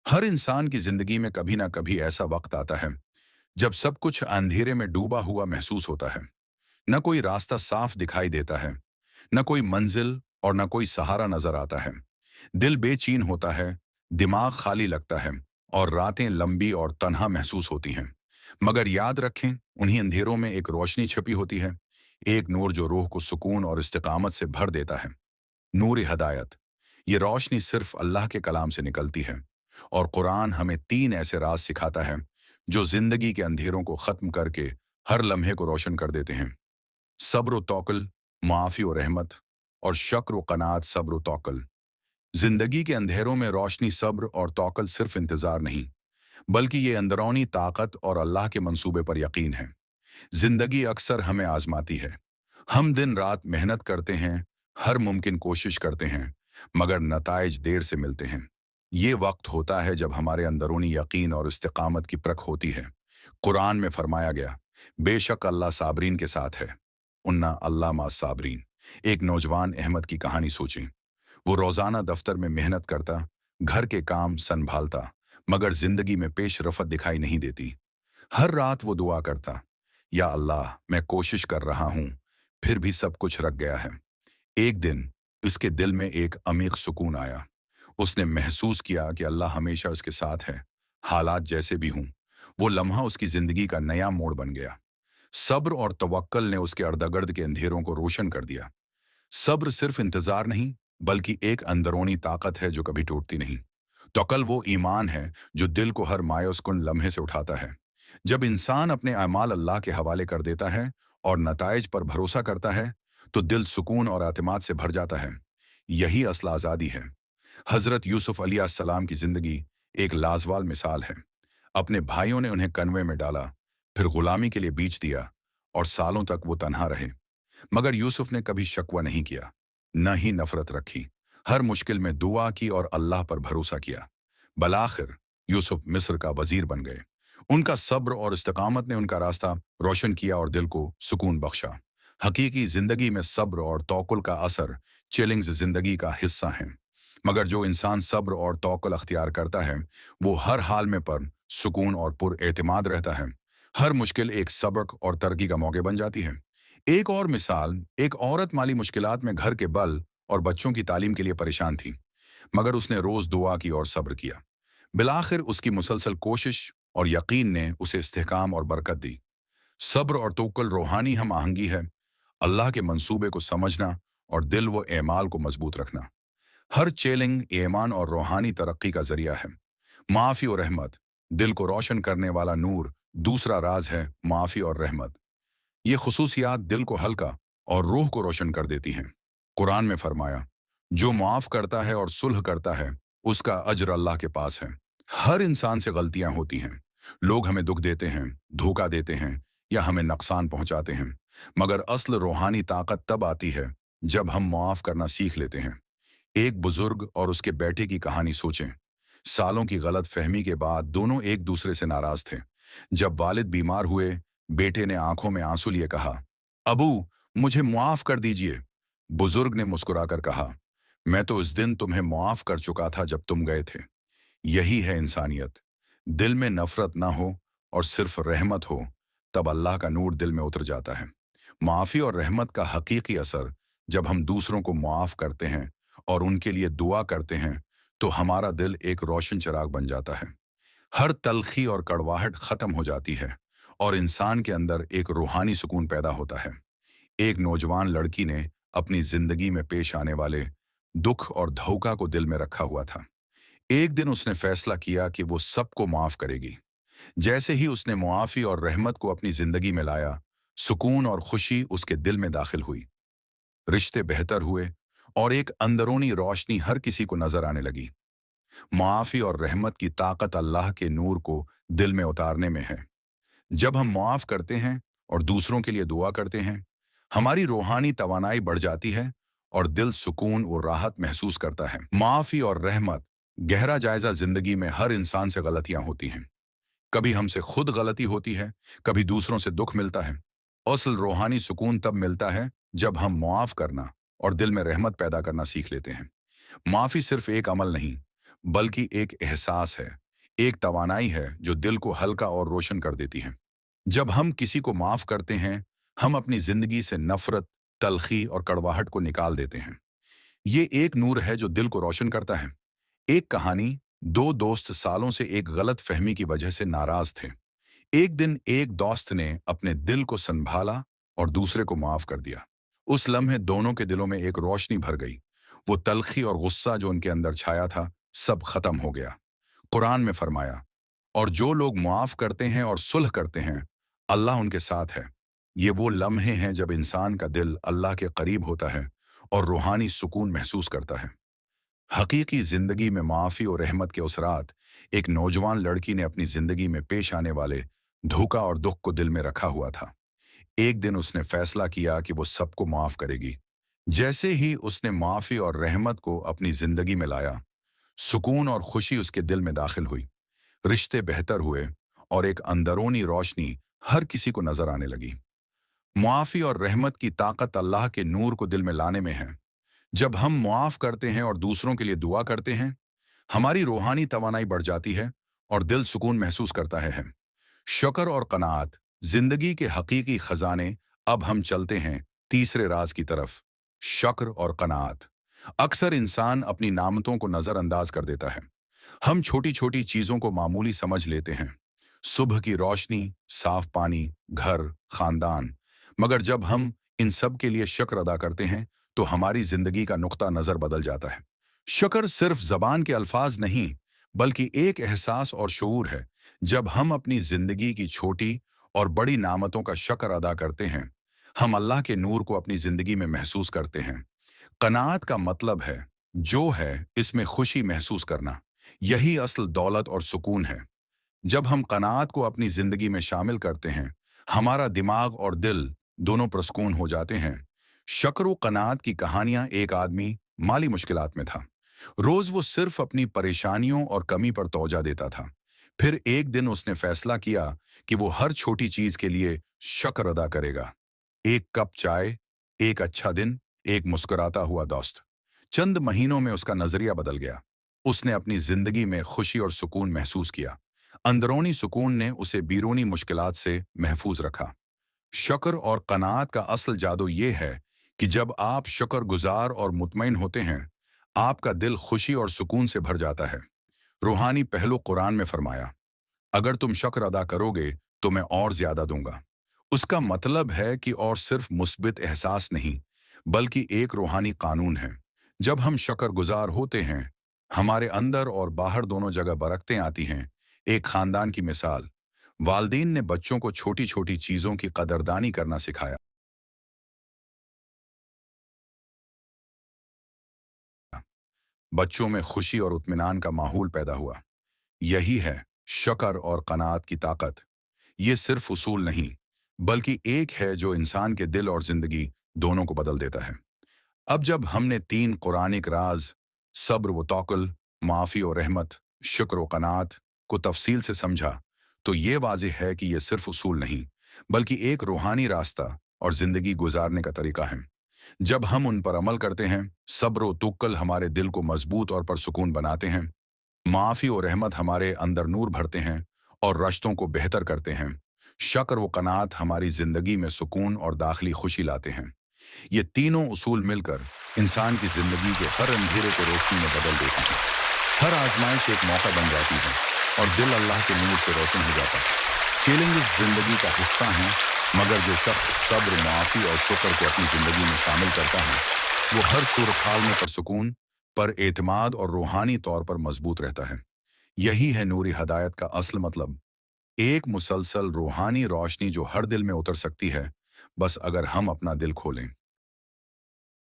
हर इंसान की जिंदगी में कभी ना कभी ऐसा वक्त आता है जब सब कुछ अंधेरे में डूबा हुआ महसूस होता है। न कोई रास्ता साफ दिखाई देता है, न कोई मंजिल और न कोई सहारा नजर आता है। दिल बेचैन होता है, दिमाग खाली लगता है और रातें लंबी और तन्हा महसूस होती हैं। मगर याद रखें, उन्हीं अंधेरों में एक रोशनी छिपी होती है, एक नूर जो रूह को सुकून और इस्तिकामत से भर देता है। नूर हिदायत। ये रोशनी सिर्फ अल्लाह के कलाम से निकलती है और कुरान हमें 3 ऐसे राज सिखाता है जो जिंदगी के अंधेरों को खत्म करके हर लम्हे को रोशन कर देते हैं। सब्र व तौकल, माफ़ी और रहमत। और शक्र व कनात, सब्र व तौकल। जिंदगी के अंधेरों में रोशनी, सब्र और तौकल सिर्फ इंतजार नहीं, बल्कि ये अंदरूनी ताकत और अल्लाह के मंसूबे पर यकीन है। जिंदगी अक्सर हमें आजमाती है। हम दिन रात मेहनत करते हैं, हर मुमकिन कोशिश करते हैं, मगर नताइज देर से मिलते हैं। ये वक्त होता है जब हमारे अंदरूनी यकीन और इस्तिकामत की परख होती है। कुरान में फरमाया गया, बेशक अल्लाह साबरीन के साथ है, उन्ना अल्लाह मा साबरीन। एक नौजवान अहमद की कहानी सोचें। वो रोजाना दफ्तर में मेहनत करता, घर के काम संभालता, मगर जिंदगी में पेश रफत दिखाई नहीं देती। हर रात वो दुआ करता, या अल्लाह, मैं कोशिश कर रहा हूं, फिर भी सब कुछ रख गया है। एक दिन उसके दिल में एक अमीक सुकून आया। उसने महसूस किया कि अल्लाह हमेशा उसके साथ है, हालात जैसे भी हों। वो लम्हा उसकी जिंदगी का नया मोड़ बन गया। सब्र और तवक्कल ने उसके अर्दगर्द के अंधेरों को रोशन कर दिया। सब्र सिर्फ इंतजार नहीं, बल्कि एक अंदरूनी ताकत है जो कभी टूटती नहीं। तवक्कल वो ईमान है जो दिल को हर मायूस कुन लम्हे से उठाता है। जब इंसान अपने अमाल अल्लाह के हवाले कर देता है और नताइज पर भरोसा करता है, तो दिल सुकून और एतमाद से भर जाता है। यही असल आज़ादी है। हजरत यूसुफ अलैहिस्सलाम की जिंदगी एक लाजवाब मिसाल है। अपने भाइयों ने उन्हें कन्वे में डाला, फिर गुलामी के लिए बेच दिया और सालों तक वो तन्हा रहे। मगर यूसुफ ने कभी शकवा नहीं किया, न ही नफरत रखी। हर मुश्किल में दुआ की और अल्लाह पर भरोसा किया। बलाखिर यूसुफ मिस्र का वजीर बन गए। उनका सब्र और इस्तिकामत ने उनका रास्ता रोशन किया और दिल को सुकून बख्शा। हकीकी जिंदगी में सब्र और तौकुल का असर चैलेंज जिंदगी का हिस्सा है। मगर जो इंसान सब्र और तौकुल अख्तियार करता है, वो हर हाल में पर सुकून और पुरएतिमाद रहता है। हर मुश्किल एक सबक और तरक्की का मौके बन जाती है। एक और मिसाल, एक औरत माली मुश्किलात में घर के बल और बच्चों की तालीम के लिए परेशान थी, मगर उसने रोज दुआ की और सब्र किया। बिलाखिर उसकी मुसलसल कोशिश और यकीन ने उसे इस्तेहकाम और बरकत दी। सब्र और तवक्कुल रूहानी हम आहंगी है, अल्लाह के मंसूबे को समझना और दिल व एमाल को मजबूत रखना। हर चैलेंज ईमान और रूहानी तरक्की का जरिया है। माफ़ी और रहमत, दिल को रोशन करने वाला नूर। दूसरा राज है माफ़ी और रहमत। ये खुसूसियात दिल को हल्का और रूह को रोशन कर देती हैं। कुरान में फरमाया, जो मुआफ करता है और सुलह करता है, उसका अज्र अल्लाह के पास है। हर इंसान से गलतियां होती हैं। लोग हमें दुख देते हैं, धोखा देते हैं या हमें नुकसान पहुंचाते हैं, मगर असल रूहानी ताकत तब आती है जब हम मुआफ करना सीख लेते हैं। एक बुजुर्ग और उसके बेटे की कहानी सोचें। सालों की गलत फहमी के बाद दोनों एक दूसरे से नाराज थे। जब वालिद बीमार हुए, बेटे ने आंखों में आंसू लिए कहा, अबू, मुझे मुआफ कर दीजिए। बुजुर्ग ने मुस्कुराकर कहा, मैं तो उस दिन तुम्हें मुआफ कर चुका था जब तुम गए थे। यही है इंसानियत। दिल में नफरत ना हो और सिर्फ रहमत हो, तब अल्लाह का नूर दिल में उतर जाता है। माफ़ी और रहमत का हकीकी असर, जब हम दूसरों को मुआफ करते हैं और उनके लिए दुआ करते हैं, तो हमारा दिल एक रोशन चिराग बन जाता है। हर तलखी और कड़वाहट खत्म हो जाती है और इंसान के अंदर एक रूहानी सुकून पैदा होता है। एक नौजवान लड़की ने अपनी जिंदगी में पेश आने वाले दुख और धोखा को दिल में रखा हुआ था। एक दिन उसने फैसला किया कि वो सबको माफ करेगी। जैसे ही उसने मुआफी और रहमत को अपनी जिंदगी में लाया, सुकून और खुशी उसके दिल में दाखिल हुई। रिश्ते बेहतर हुए और एक अंदरूनी रोशनी हर किसी को नजर आने लगी। मुआफी और रहमत की ताकत अल्लाह के नूर को दिल में उतारने में है। जब हम मुआफ करते हैं और दूसरों के लिए दुआ करते हैं, हमारी रूहानी तवानाई बढ़ जाती है और दिल सुकून और राहत महसूस करता है। माफ़ी और रहमत। गहरा जायजा, जिंदगी में हर इंसान से गलतियां होती हैं। कभी हमसे खुद गलती होती है, कभी दूसरों से दुख मिलता है। असल रूहानी सुकून तब मिलता है जब हम मुआफ करना और दिल में रहमत पैदा करना सीख लेते हैं। माफ़ी सिर्फ एक अमल नहीं, बल्कि एक एहसास है, एक तवानाई है जो दिल को हल्का और रोशन कर देती है। जब हम किसी को माफ करते हैं, हम अपनी जिंदगी से नफरत, तलखी और कड़वाहट को निकाल देते हैं। ये एक नूर है जो दिल को रोशन करता है। एक कहानी, दो दोस्त सालों से एक गलत फहमी की वजह से नाराज थे। एक दिन एक दोस्त ने अपने दिल को संभाला और दूसरे को माफ कर दिया। उस लम्हे दोनों के दिलों में एक रोशनी भर गई। वो तलखी और गुस्सा जो उनके अंदर छाया था, सब खत्म हो गया। कुरान में फरमाया, और जो लोग मुआफ करते हैं और सुलह करते हैं, अल्लाह उनके साथ है। ये वो लम्हे हैं जब इंसान का दिल अल्लाह के करीब होता है और रूहानी सुकून महसूस करता है। हकीकी जिंदगी में माफ़ी और रहमत के उसरात। एक नौजवान लड़की ने अपनी जिंदगी में पेश आने वाले धोखा और दुख को दिल में रखा हुआ था। एक दिन उसने फैसला किया कि वो सबको माफ करेगी। जैसे ही उसने माफ़ी और रहमत को अपनी जिंदगी में लाया, सुकून और खुशी उसके दिल में दाखिल हुई। रिश्ते बेहतर हुए और एक अंदरूनी रोशनी हर किसी को नजर आने लगी। मुआफ़ी और रहमत की ताकत अल्लाह के नूर को दिल में लाने में है। जब हम मुआफ करते हैं और दूसरों के लिए दुआ करते हैं, हमारी रूहानी तवानाई बढ़ जाती है और दिल सुकून महसूस करता है। शुक्र और कनात, जिंदगी के हकीकी खजाने। अब हम चलते हैं तीसरे राज की तरफ, शुक्र और कनात। अक्सर इंसान अपनी नामतों को नजरअंदाज कर देता है। हम छोटी छोटी चीजों को मामूली समझ लेते हैं, सुबह की रोशनी, साफ पानी, घर, खानदान। मगर जब हम इन सब के लिए शुक्र अदा करते हैं, तो हमारी जिंदगी का नुक्ता नजर बदल जाता है। शुक्र सिर्फ जबान के अल्फाज नहीं, बल्कि एक एहसास और शऊर है। जब हम अपनी जिंदगी की छोटी और बड़ी नामतों का शुक्र अदा करते हैं, हम अल्लाह के नूर को अपनी जिंदगी में महसूस करते हैं। कनात का मतलब है जो है इसमें खुशी महसूस करना। यही असल दौलत और सुकून है। जब हम कनात को अपनी जिंदगी में शामिल करते हैं, हमारा दिमाग और दिल दोनों पुरस्कून हो जाते हैं। शुक्र व कनात की कहानियां। एक आदमी माली मुश्किलात में था। रोज वो सिर्फ अपनी परेशानियों और कमी पर तवज्जो देता था। फिर एक दिन उसने फैसला किया कि वो हर छोटी चीज के लिए शुक्र अदा करेगा। एक कप चाय, एक अच्छा दिन, एक मुस्कुराता हुआ दोस्त। चंद महीनों में उसका नजरिया बदल गया। उसने अपनी जिंदगी में खुशी और सुकून महसूस किया। अंदरूनी सुकून ने उसे बैरूनी मुश्किलात से महफूज रखा। शुक्र और कनात का असल जादू ये है कि जब आप शुक्रगुजार और मुतमईन होते हैं, आपका दिल खुशी और सुकून से भर जाता है। रूहानी पहलू कुरान में फरमाया, अगर तुम शुक्र अदा करोगे तो मैं और ज्यादा दूंगा। उसका मतलब है कि और सिर्फ मुस्बित एहसास नहीं, बल्कि एक रूहानी कानून है। जब हम शुक्रगुजार होते हैं, हमारे अंदर और बाहर दोनों जगह बरकतें आती हैं। एक खानदान की मिसाल, वालदीन ने बच्चों को छोटी छोटी चीजों की कदरदानी करना सिखाया। बच्चों में खुशी और इत्मीनान का माहौल पैदा हुआ। यही है शुक्र और कनात की ताकत। ये सिर्फ उसूल नहीं, बल्कि एक है जो इंसान के दिल और जिंदगी दोनों को बदल देता है। अब जब हमने तीन कुरानिक राज, सब्र व तौकुल, माफ़ी और रहमत, शुक्र व कनात को तफसील से समझा, तो ये वाज़ेह है कि ये सिर्फ उसूल नहीं, बल्कि एक रूहानी रास्ता और ज़िंदगी गुजारने का तरीका है। जब हम उन पर अमल करते हैं, सब्र व तुक्कल हमारे दिल को मजबूत और परसुकून बनाते हैं। माफ़ी और रहमत हमारे अंदर नूर भरते हैं और रिश्तों को बेहतर करते हैं। शुक्र व कनात हमारी ज़िंदगी में सुकून और दाखिली खुशी लाते हैं। ये तीनों उसूल मिलकर इंसान की जिंदगी के हर अंधेरे को रोशनी में बदल देते हैं। हर आजमाइश एक मौका बन जाती है और दिल अल्लाह के नूर से रोशन हो जाता है। चैलेंजेस जिंदगी का हिस्सा हैं, मगर जो शख्स सब्र, माफ़ी और शुक्र को अपनी जिंदगी में शामिल करता है, वो हर सूरत हाल में परसुकून, पर एतमाद और रूहानी तौर पर मजबूत रहता है। यही है नूरी हदायत का असल मतलब, एक मुसलसल रूहानी रोशनी जो हर दिल में उतर सकती है, बस अगर हम अपना दिल खोलें।